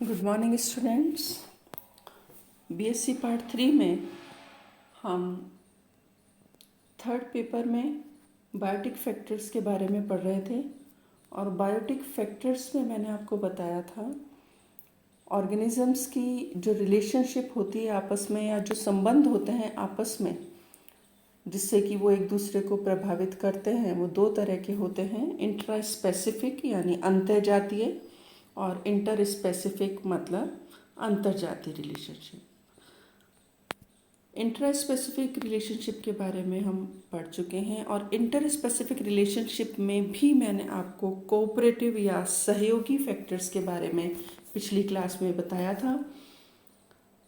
Good morning students. BSc part 3 में हम third paper में बायोटिक फैक्टर्स के बारे में पढ़ रहे थे और बायोटिक फैक्टर्स में मैंने आपको बताया था ऑर्गेनिजम्स की जो रिलेशनशिप होती है आपस में या जो संबंध होते हैं आपस में जिससे कि वो एक दूसरे को प्रभावित करते हैं वो दो तरह के होते हैं। इंट्रा स्पेसिफिक यानी अंतर्जातीय और इंटर स्पेसिफिक मतलब अंतर्जातीय रिलेशनशिप। इंट्रा स्पेसिफिक रिलेशनशिप के बारे में हम पढ़ चुके हैं और इंटर स्पेसिफिक रिलेशनशिप में भी मैंने आपको कोऑपरेटिव या सहयोगी फैक्टर्स के बारे में पिछली क्लास में बताया था।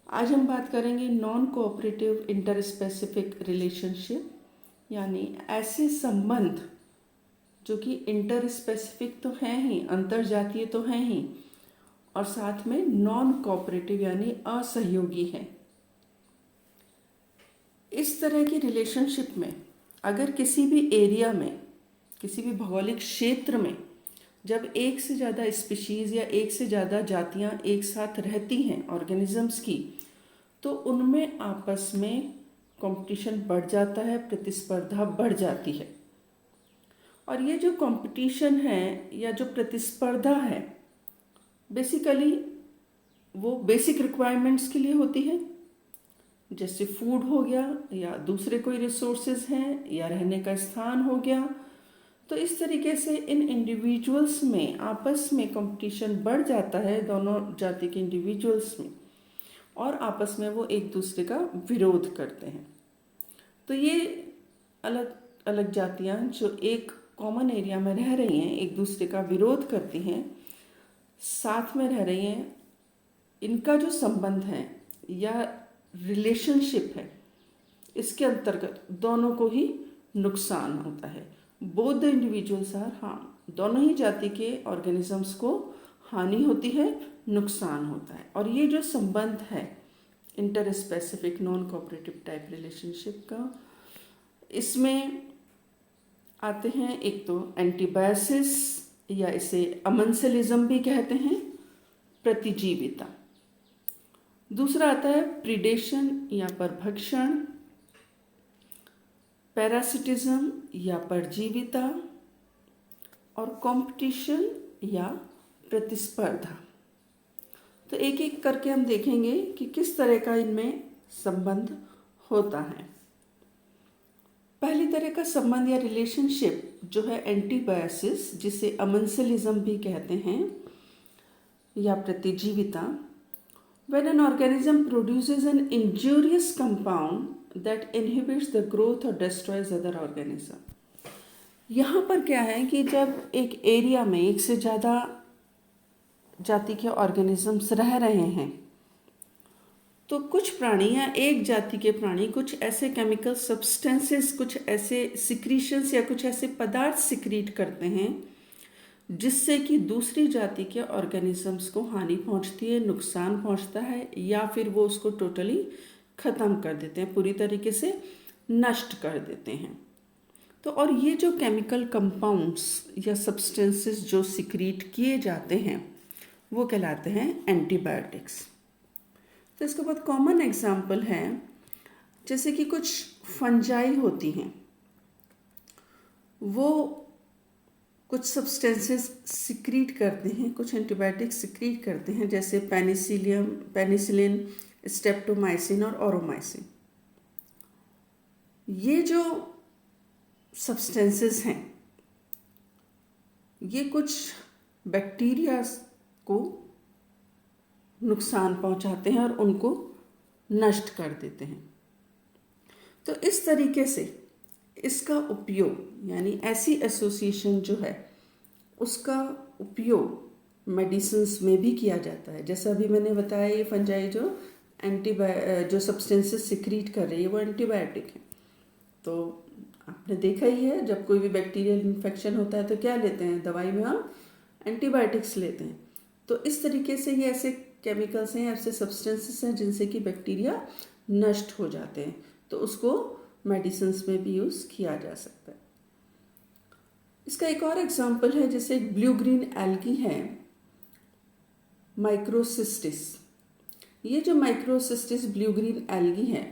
आज हम बात करेंगे non cooperative inter specific relationship यानी ऐसे संबंध जो कि इंटर स्पेसिफिक तो हैं ही, अंतर्जातीय तो हैं ही और साथ में नॉन कोऑपरेटिव यानी असहयोगी हैं। इस तरह की रिलेशनशिप में अगर किसी भी एरिया में, किसी भी भौगोलिक क्षेत्र में जब एक से ज़्यादा स्पीशीज़ या एक से ज़्यादा जातियाँ एक साथ रहती हैं ऑर्गेनिजम्स की, तो उनमें आपस में कंपटीशन बढ़ जाता है, प्रतिस्पर्धा बढ़ जाती है। और ये जो कंपटीशन है या जो प्रतिस्पर्धा है बेसिकली वो बेसिक रिक्वायरमेंट्स के लिए होती है, जैसे फूड हो गया या दूसरे कोई रिसोर्सेज हैं या रहने का स्थान हो गया। तो इस तरीके से इन इंडिविजुअल्स में आपस में कंपटीशन बढ़ जाता है दोनों जाति के इंडिविजुअल्स में और आपस में वो एक दूसरे का विरोध करते हैं। तो ये अलग अलग जातियाँ जो एक कॉमन एरिया में रह रही हैं, एक दूसरे का विरोध करती हैं, साथ में रह रही हैं, इनका जो संबंध है या रिलेशनशिप है इसके अंतर्गत दोनों को ही नुकसान होता है। Both the individuals are harm, दोनों ही जाति के ऑर्गेनिजम्स को हानि होती है, नुकसान होता है। और ये जो संबंध है inter specific non cooperative type relationship का, इसमें आते हैं एक तो एंटीबायोसिस या इसे अमेंसेलिज्म भी कहते हैं, प्रतिजीविता। दूसरा आता है प्रीडेशन या परभक्षण, पैरासिटिज्म या परजीविता और कंपटीशन या प्रतिस्पर्धा। तो एक एक करके हम देखेंगे कि किस तरह का इनमें संबंध होता है। पहली तरह का संबंध या रिलेशनशिप जो है एंटीबायोसिस, जिसे अमेंसेलिज्म भी कहते हैं, या प्रतिजीविता। When an organism produces an injurious compound that inhibits the growth or destroys other organism. यहाँ पर क्या है कि जब एक एरिया में एक से ज़्यादा जाति के ऑर्गेनिजम्स रह रहे हैं तो कुछ प्राणी या एक जाति के प्राणी कुछ ऐसे केमिकल सब्सटेंसेस, कुछ ऐसे सिक्रीशंस या कुछ ऐसे पदार्थ सिक्रीट करते हैं जिससे कि दूसरी जाति के ऑर्गेनिजम्स को हानि पहुंचती है, नुकसान पहुंचता है या फिर वो उसको टोटली ख़त्म कर देते हैं, पूरी तरीके से नष्ट कर देते हैं। तो और ये जो केमिकल कंपाउंड्स या सब्सटेंसेस जो सिक्रीट किए जाते हैं वो कहलाते हैं एंटीबायोटिक्स। तो इसके बाद कॉमन एग्जाम्पल है जैसे कि कुछ फंजाई होती हैं, वो कुछ सब्सटेंसेस सिक्रीट करते हैं, कुछ एंटीबायोटिक्स सिक्रीट करते हैं, जैसे पेनिसिलिन, स्ट्रेप्टोमाइसिन और ओरोमाइसिन। ये जो सब्सटेंसेस हैं ये कुछ बैक्टीरिया को नुकसान पहुंचाते हैं और उनको नष्ट कर देते हैं। तो इस तरीके से इसका उपयोग यानी ऐसी एसोसिएशन जो है उसका उपयोग मेडिसिन्स में भी किया जाता है। जैसा अभी मैंने बताया ये फंजाई जो सब्सटेंसेस सिक्रीट कर रही है वो एंटीबायोटिक है। तो आपने देखा ही है जब कोई भी बैक्टीरियल इन्फेक्शन होता है तो क्या लेते हैं, दवाई में हम एंटीबायोटिक्स लेते हैं। तो इस तरीके से ये ऐसे केमिकल्स हैं, ऐसे सब्सटेंसेस हैं जिनसे कि बैक्टीरिया नष्ट हो जाते हैं, तो उसको मेडिसिन्स में भी यूज़ किया जा सकता है। इसका एक और एग्जांपल है, जैसे एक ब्लू ग्रीन एल्गी है, माइक्रोसिस्टिस। ये जो माइक्रोसिस्टिस ब्लू ग्रीन एल्गी है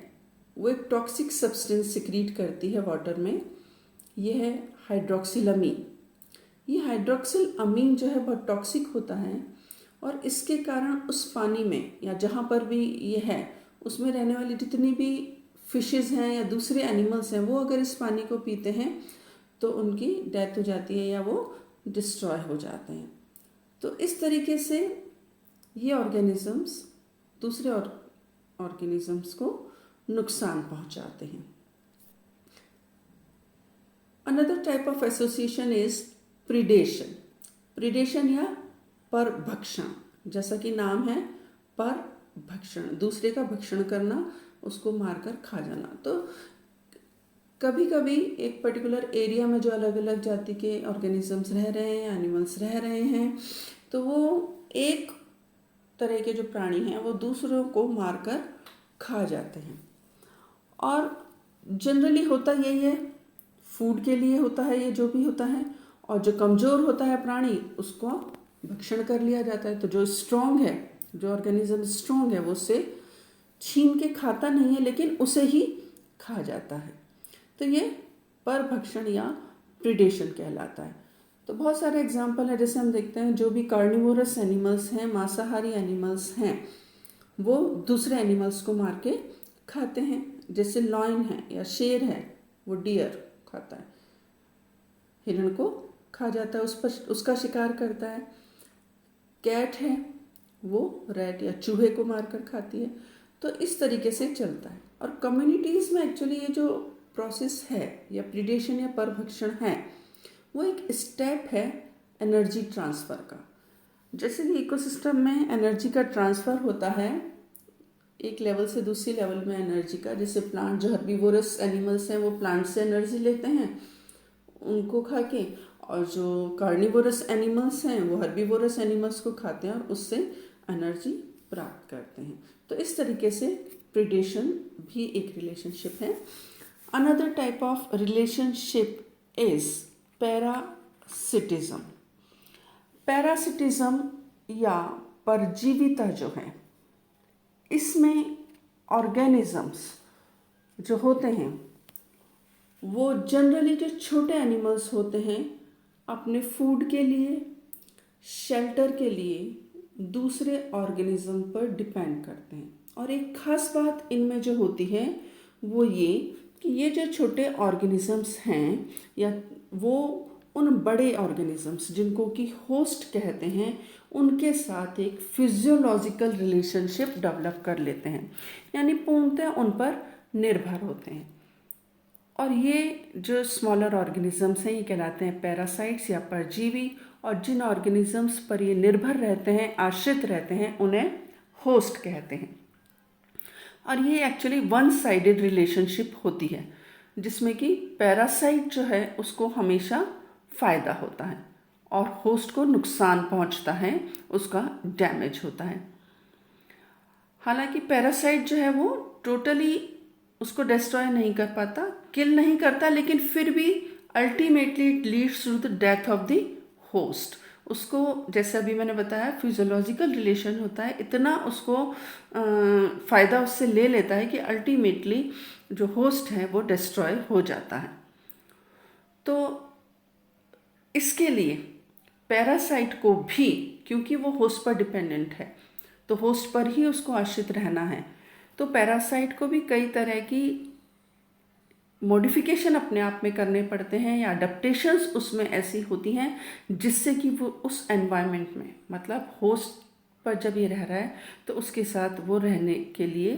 वो एक टॉक्सिक सब्सटेंस सिक्रीट करती है वाटर में। ये है हाइड्रोक्सिलामीन। ये हाइड्रोक्सिल अमीन जो है बहुत टॉक्सिक होता है और इसके कारण उस पानी में या जहाँ पर भी ये है उसमें रहने वाली जितनी भी फिशेस हैं या दूसरे एनिमल्स हैं वो अगर इस पानी को पीते हैं तो उनकी डेथ हो जाती है या वो डिस्ट्रॉय हो जाते हैं। तो इस तरीके से ये ऑर्गेनिजम्स दूसरे ऑर्गेनिजम्स को नुकसान पहुंचाते हैं। Another type of association is predation. Predation या परभक्षण, जैसा कि नाम है परभक्षण, दूसरे का भक्षण करना, उसको मारकर खा जाना। तो कभी कभी एक पर्टिकुलर एरिया में जो अलग अलग जाति के ऑर्गेनिजम्स रह रहे हैं, एनिमल्स रह रहे हैं, तो वो एक तरह के जो प्राणी हैं वो दूसरों को मारकर खा जाते हैं। और जनरली होता यही है, फूड के लिए होता है ये जो भी होता है, और जो कमज़ोर होता है प्राणी उसको भक्षण कर लिया जाता है। तो जो स्ट्रॉन्ग है, जो ऑर्गेनिज्म स्ट्रॉन्ग है वो उससे छीन के खाता नहीं है लेकिन उसे ही खा जाता है। तो ये परभक्षण या प्रीडेशन कहलाता है। तो बहुत सारे एग्जाम्पल है, जैसे हम देखते हैं जो भी कार्निवोरस एनिमल्स हैं, मांसाहारी एनिमल्स हैं, वो दूसरे एनिमल्स को मार के खाते हैं। जैसे लॉयन है या शेर है, वो डियर खाता है, हिरण को खा जाता है, उस पर उसका शिकार करता है। कैट है वो रैट या चूहे को मारकर खाती है। तो इस तरीके से चलता है। और कम्युनिटीज़ में एक्चुअली ये जो प्रोसेस है या प्रीडेशन या परभक्षण है वो एक स्टेप है एनर्जी ट्रांसफ़र का। जैसे कि इकोसिस्टम में एनर्जी का ट्रांसफ़र होता है एक लेवल से दूसरी लेवल में एनर्जी का, जैसे प्लांट जो हर्बीवोरस एनिमल्स हैं वो प्लांट से एनर्जी लेते हैं उनको खा के, और जो कार्निवोरस एनिमल्स हैं वो हर्बीवोरस एनिमल्स को खाते हैं और उससे एनर्जी प्राप्त करते हैं। तो इस तरीके से प्रीडेशन भी एक रिलेशनशिप है। Another type of relationship is parasitism. Parasitism या परजीविता जो है, इसमें ऑर्गेनिजम्स जो होते हैं वो जनरली जो छोटे एनिमल्स होते हैं अपने फूड के लिए, शेल्टर के लिए दूसरे ऑर्गेनिज्म पर डिपेंड करते हैं। और एक ख़ास बात इनमें जो होती है वो ये कि ये जो छोटे ऑर्गेनिजम्स हैं या वो उन बड़े ऑर्गेनिजम्स जिनको कि होस्ट कहते हैं उनके साथ एक फिजियोलॉजिकल रिलेशनशिप डेवलप कर लेते हैं, यानी पूर्णतः उन पर निर्भर होते हैं। और ये जो स्मॉलर ऑर्गेनिजम्स हैं ये कहलाते हैं पैरासाइट्स या परजीवी, और जिन ऑर्गेनिजम्स पर ये निर्भर रहते हैं, आश्रित रहते हैं, उन्हें होस्ट कहते हैं। और ये एक्चुअली वन साइडेड रिलेशनशिप होती है जिसमें कि पैरासाइट जो है उसको हमेशा फ़ायदा होता है और होस्ट को नुकसान पहुंचता है, उसका डैमेज होता है। हालांकि पैरासाइट जो है वो टोटली उसको डिस्ट्रॉय नहीं कर पाता, किल नहीं करता, लेकिन फिर भी ultimately it leads to the death of the host. उसको जैसा अभी मैंने बताया फिजियोलॉजिकल रिलेशन होता है, इतना उसको फ़ायदा उससे ले लेता है कि अल्टीमेटली जो होस्ट है वो डिस्ट्रॉय हो जाता है। तो इसके लिए पैरासाइट को भी, क्योंकि वो होस्ट पर डिपेंडेंट है तो होस्ट पर ही उसको आश्रित रहना है, तो पैरासाइट को भी कई तरह की मॉडिफिकेशन अपने आप में करने पड़ते हैं या अडेप्टेशंस उसमें ऐसी होती हैं जिससे कि वो उस एनवायरनमेंट में, मतलब होस्ट पर जब ये रह रहा है तो उसके साथ वो रहने के लिए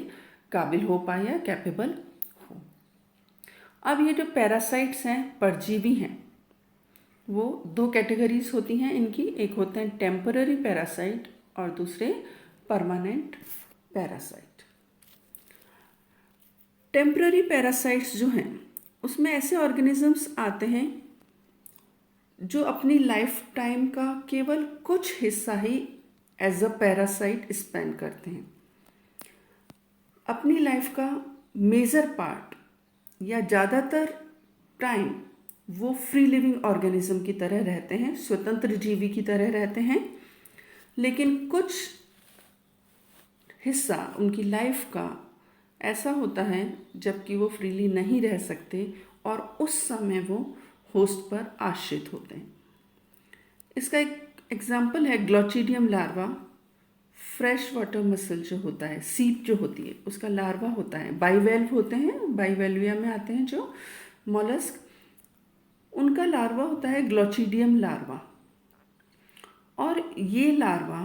काबिल हो पाए या कैपेबल हो। अब ये जो पैरासाइट्स हैं, परजीवी हैं, वो दो कैटेगरीज होती हैं इनकी। एक होते हैं टेम्पररी पैरासाइट और दूसरे परमानेंट पैरासाइट। टेम्पररी पैरासाइट्स जो हैं उसमें ऐसे ऑर्गेनिजम्स आते हैं जो अपनी लाइफ टाइम का केवल कुछ हिस्सा ही एज अ पैरासाइट स्पेंड करते हैं। अपनी लाइफ का मेजर पार्ट या ज़्यादातर टाइम वो फ्री लिविंग ऑर्गेनिज्म की तरह रहते हैं, स्वतंत्र जीवी की तरह रहते हैं, लेकिन कुछ हिस्सा उनकी लाइफ का ऐसा होता है जबकि वो फ्रीली नहीं रह सकते और उस समय वो होस्ट पर आश्रित होते हैं। इसका एक एग्जाम्पल है glochidium larva. Fresh water muscle जो होता है, सीप जो होती है, उसका लार्वा होता है। बाइवेल्व होते हैं, बाइवेल्विया में आते हैं जो मॉलस्क, उनका लार्वा होता है ग्लोचिडियम लार्वा। और ये लार्वा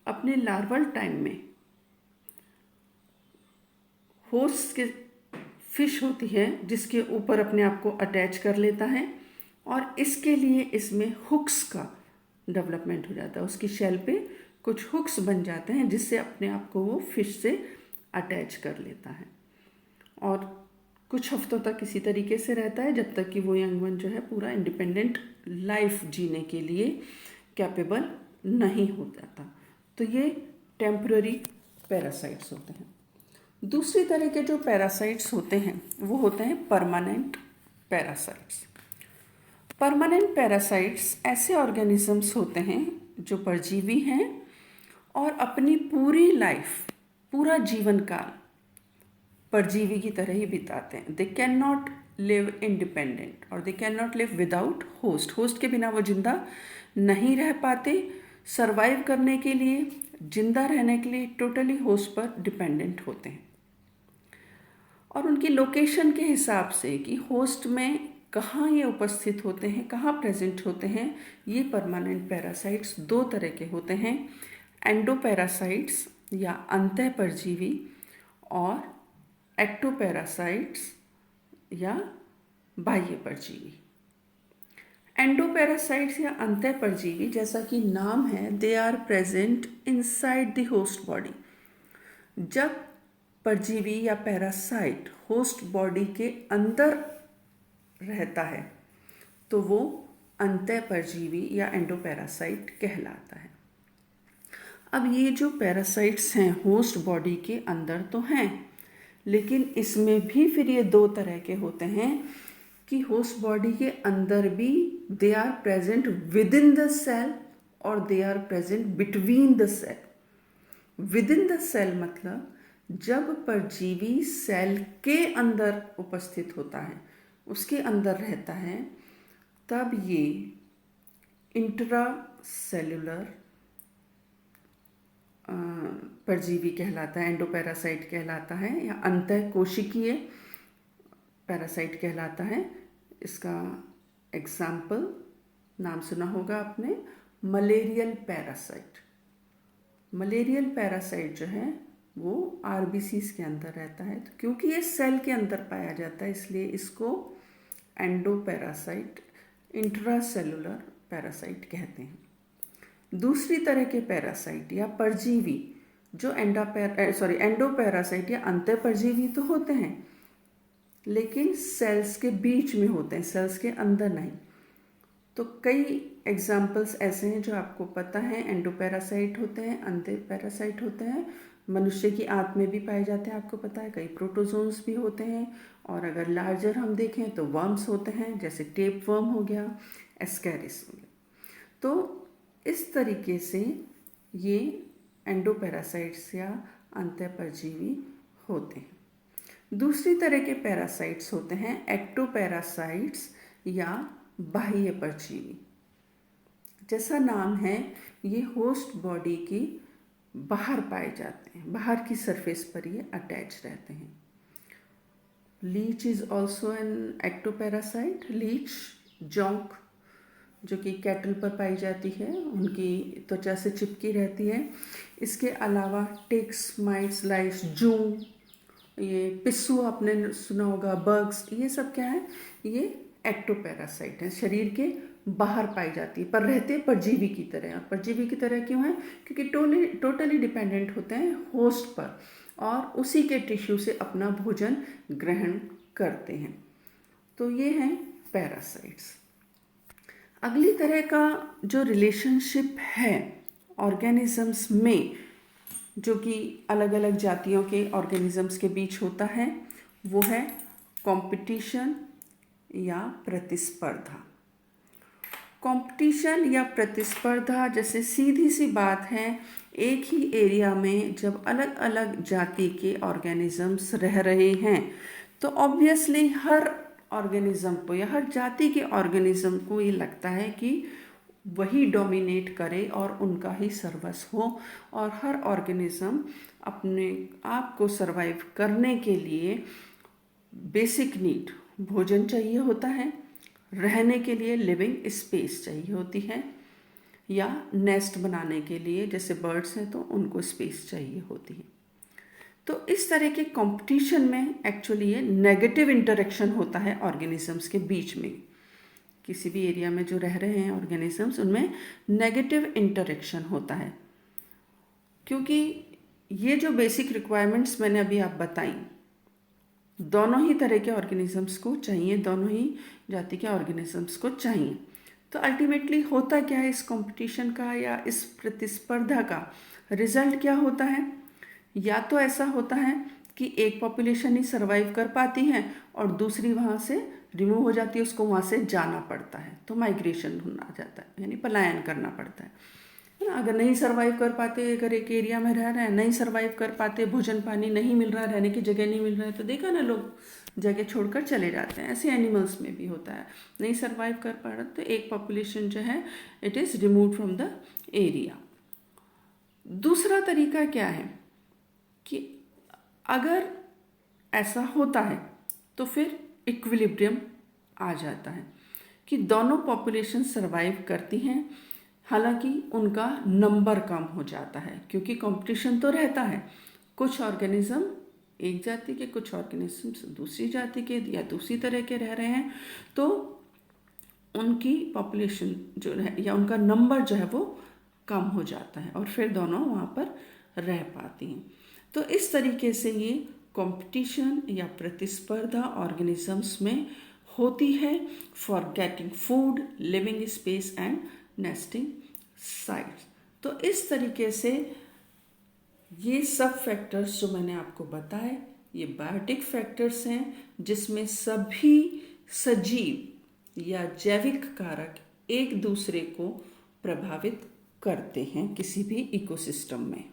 अपने लार्वल टाइम में होस्ट के फिश होती है जिसके ऊपर अपने आप को अटैच कर लेता है और इसके लिए इसमें हुक्स का डेवलपमेंट हो जाता है। उसकी शेल पे कुछ हुक्स बन जाते हैं जिससे अपने आप को वो फिश से अटैच कर लेता है और कुछ हफ्तों तक इसी तरीके से रहता है जब तक कि वो यंग वन जो है पूरा इंडिपेंडेंट लाइफ जीने के लिए कैपेबल नहीं हो जाता। तो ये टेम्पररी पैरासाइट्स होते हैं। दूसरी तरह के जो पैरासाइट्स होते हैं वो होते हैं परमानेंट पैरासाइट्स। परमानेंट पैरासाइट्स ऐसे ऑर्गेनिजम्स होते हैं जो परजीवी हैं और अपनी पूरी लाइफ, पूरा जीवन काल परजीवी की तरह ही बिताते हैं। They can not live independent और they can not live without host. Host के बिना वो जिंदा नहीं रह पाते। सर्वाइव करने के लिए, जिंदा रहने के लिए टोटली होस्ट पर डिपेंडेंट होते हैं। और उनकी लोकेशन के हिसाब से कि होस्ट में कहाँ ये उपस्थित होते हैं, कहाँ प्रेजेंट होते हैं, ये परमानेंट पैरासाइट्स दो तरह के होते हैं। एंडोपैरासाइट्स या अंतः परजीवी और एक्टोपैरासाइट्स या बाह्य परजीवी। एंडोपैरासाइट्स या अंतः परजीवी, जैसा कि नाम है, they are present inside the host body. जब परजीवी या पैरासाइट होस्ट बॉडी के अंदर रहता है तो वो अंतः परजीवी या एंडोपैरासाइट कहलाता है। अब ये जो पैरासाइट्स हैं होस्ट बॉडी के अंदर तो हैं, लेकिन इसमें भी फिर ये दो तरह के होते हैं कि होस्ट बॉडी के अंदर भी they are present within the cell और they are present between the cell. Within the cell मतलब जब परजीवी सेल के अंदर उपस्थित होता है, उसके अंदर रहता है, तब ये इंट्रा सेलुलर परजीवी कहलाता है, एंडोपैरासाइट कहलाता है या अंतः कोशिकीय पैरासाइट कहलाता है। इसका एग्जाम्पल नाम सुना होगा आपने, मलेरियल पैरासाइट। मलेरियल पैरासाइट जो है वो आरबीसीज के अंदर रहता है, तो क्योंकि ये सेल के अंदर पाया जाता है इसलिए इसको एंडोपैरासाइट, इंट्रासेलुलर पैरासाइट कहते हैं। दूसरी तरह के पैरासाइट या परजीवी जो एंडोपैरासाइट या अंतः परजीवी तो होते हैं लेकिन सेल्स के बीच में होते हैं, सेल्स के अंदर नहीं। तो कई एग्जाम्पल्स ऐसे हैं जो आपको पता है, एंडोपैरासाइट होते हैं, अंतः पैरासाइट होते हैं। मनुष्य की आंत में भी पाए जाते हैं, आपको पता है। कई प्रोटोजोन्स भी होते हैं और अगर लार्जर हम देखें तो वर्म्स होते हैं, जैसे टेप वर्म हो गया, एस्कैरिस हो गया। तो इस तरीके से ये एंडोपैरासाइट्स या अंतः परजीवी होते हैं। दूसरी तरह के पैरासाइट्स होते हैं एक्टोपैरासाइट्स या बाह्य परजीवी। जैसा नाम है, ये होस्ट बॉडी की बाहर पाए जाते हैं, बाहर की सरफेस पर ये अटैच रहते हैं। Leech is also an ectoparasite. Leech, जोंक, जो कि कैटल पर पाई जाती है, उनकी त्वचा से चिपकी रहती है। इसके अलावा टिक्स, माइट्स, लाइस, जू, ये पिस्सू आपने सुना होगा, बग्स, ये सब क्या है, ये एक्टोपैरासाइट है, शरीर के बाहर पाई जाती है पर रहते परजीवी की तरह। और परजीवी की तरह क्यों है? क्योंकि टोटली डिपेंडेंट होते हैं होस्ट पर और उसी के टिश्यू से अपना भोजन ग्रहण करते हैं। तो ये हैं पैरासाइट्स। अगली तरह का जो रिलेशनशिप है ऑर्गेनिजम्स में, जो कि अलग अलग जातियों के ऑर्गेनिजम्स के बीच होता है, वो है कंपटीशन या प्रतिस्पर्धा। कंपटीशन या प्रतिस्पर्धा, जैसे सीधी सी बात है एक ही एरिया में जब अलग अलग जाति के ऑर्गेनिजम्स रह रहे हैं तो ऑब्वियसली हर ऑर्गेनिज्म को या हर जाति के ऑर्गेनिज्म को ये लगता है कि वही डोमिनेट करे और उनका ही सर्वस्व हो, और हर ऑर्गेनिज्म अपने आप को सरवाइव करने के लिए बेसिक नीड भोजन चाहिए होता है, रहने के लिए लिविंग स्पेस चाहिए होती है, या नेस्ट बनाने के लिए जैसे बर्ड्स हैं तो उनको स्पेस चाहिए होती है। तो इस तरह के कंपटीशन में एक्चुअली ये नेगेटिव इंटरेक्शन होता है ऑर्गेनिजम्स के बीच में। किसी भी एरिया में जो रह रहे हैं ऑर्गेनिजम्स उनमें नेगेटिव इंटरेक्शन होता है, क्योंकि ये जो बेसिक रिक्वायरमेंट्स मैंने अभी आप बताई दोनों ही तरह के ऑर्गेनिजम्स को चाहिए, दोनों ही जाति के ऑर्गेनिजम्स को चाहिए। तो अल्टीमेटली होता क्या है इस कंपटीशन का या इस प्रतिस्पर्धा का रिजल्ट क्या होता है? या तो ऐसा होता है कि एक पॉपुलेशन ही सरवाइव कर पाती है और दूसरी वहाँ से रिमूव हो जाती है, उसको वहाँ से जाना पड़ता है, तो माइग्रेशन होना जाता है, यानी पलायन करना पड़ता है ना। अगर नहीं सरवाइव कर पाते, अगर एक एरिया में रह रहे हैं नहीं सरवाइव कर पाते, भोजन पानी नहीं मिल रहा, रहने की जगह नहीं मिल रहा है, तो देखा ना लोग जगह छोड़कर चले जाते हैं। ऐसे एनिमल्स में भी होता है, नहीं सरवाइव कर पा रहा तो एक पॉपुलेशन जो है it is remove from the area. दूसरा तरीका क्या है कि अगर ऐसा होता है तो फिर इक्विलिब्रियम आ जाता है कि दोनों पॉपुलेशन सरवाइव करती हैं, हालांकि उनका नंबर कम हो जाता है क्योंकि कंपटीशन तो रहता है। कुछ ऑर्गेनिज्म एक जाति के, कुछ ऑर्गेनिजम्स दूसरी जाति के या दूसरी तरह के रह रहे हैं, तो उनकी पॉपुलेशन जो है या उनका नंबर जो है वो कम हो जाता है और फिर दोनों वहाँ पर रह पाती हैं। तो इस तरीके से ये कंपटीशन या प्रतिस्पर्धा ऑर्गेनिजम्स में होती है for getting food, living space and nesting sites. तो इस तरीके से ये सब फैक्टर्स जो मैंने आपको बताए ये बायोटिक फैक्टर्स हैं जिसमें सभी सजीव या जैविक कारक एक दूसरे को प्रभावित करते हैं किसी भी इकोसिस्टम में।